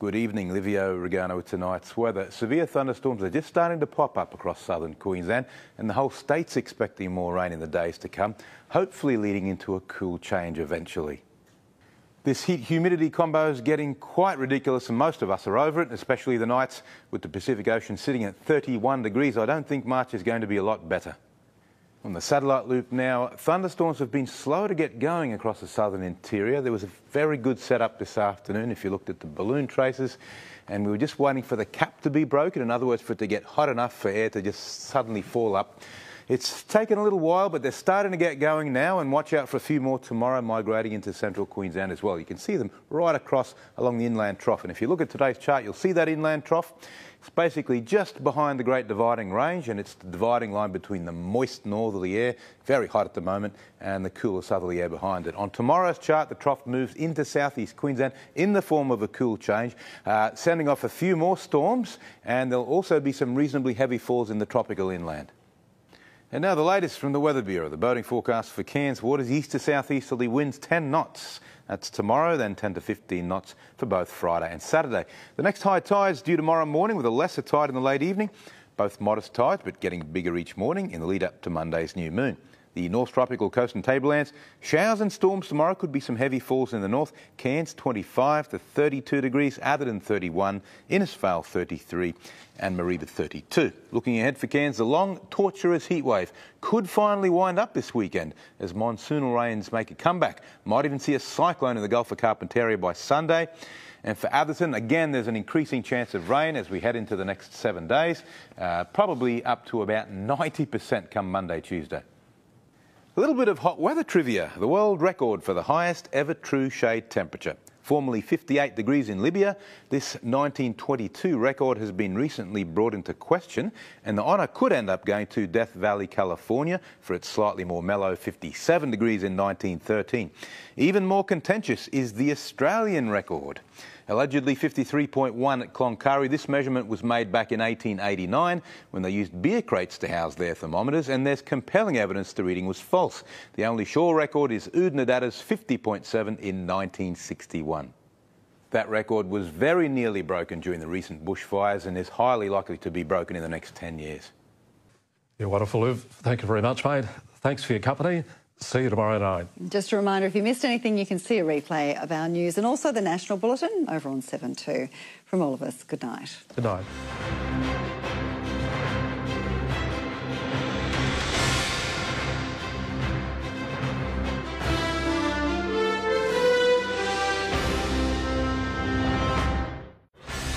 Good evening, Livio, Regano with tonight's weather. Severe thunderstorms are just starting to pop up across southern Queensland, and the whole state's expecting more rain in the days to come, hopefully leading into a cool change eventually. This heat-humidity combo is getting quite ridiculous, and most of us are over it, especially the nights with the Pacific Ocean sitting at 31 degrees. I don't think March is going to be a lot better. On the satellite loop now, thunderstorms have been slow to get going across the southern interior. There was a very good setup this afternoon if you looked at the balloon traces, and we were just waiting for the cap to be broken, in other words for it to get hot enough for air to just suddenly fall up. It's taken a little while, but they're starting to get going now, and watch out for a few more tomorrow migrating into central Queensland as well. You can see them right across along the inland trough, and if you look at today's chart, you'll see that inland trough. It's basically just behind the Great Dividing Range, and it's the dividing line between the moist northerly air, very hot at the moment, and the cooler southerly air behind it. On tomorrow's chart, the trough moves into southeast Queensland in the form of a cool change, sending off a few more storms, and there'll also be some reasonably heavy falls in the tropical inland. And now the latest from the Weather Bureau. The boating forecast for Cairns waters east to southeasterly winds 10 knots. That's tomorrow, then 10 to 15 knots for both Friday and Saturday. The next high tide is due tomorrow morning with a lesser tide in the late evening. Both modest tides, but getting bigger each morning in the lead up to Monday's new moon. The North Tropical Coast and Tablelands, showers and storms tomorrow. Could be some heavy falls in the north. Cairns 25 to 32 degrees, Atherton 31, Innisfail 33 and Mareeba 32. Looking ahead for Cairns, the long, torturous heatwave could finally wind up this weekend as monsoonal rains make a comeback. Might even see a cyclone in the Gulf of Carpentaria by Sunday. And for Atherton, again, there's an increasing chance of rain as we head into the next 7 days, probably up to about 90% come Monday, Tuesday. A little bit of hot weather trivia. The world record for the highest ever true shade temperature, formerly 58 degrees in Libya. This 1922 record has been recently brought into question, and the honour could end up going to Death Valley, California, for its slightly more mellow 57 degrees in 1913. Even more contentious is the Australian record. Allegedly 53.1 at Cloncurry. This measurement was made back in 1889 when they used beer crates to house their thermometers, and there's compelling evidence the reading was false. The only sure record is Udnadatta's 50.7 in 1961. That record was very nearly broken during the recent bushfires and is highly likely to be broken in the next 10 years. Yeah, wonderful, Liv. Thank you very much, mate. Thanks for your company. See you tomorrow night. Just a reminder, if you missed anything, you can see a replay of our news and also the National Bulletin over on 7 2. From all of us, good night. Good night.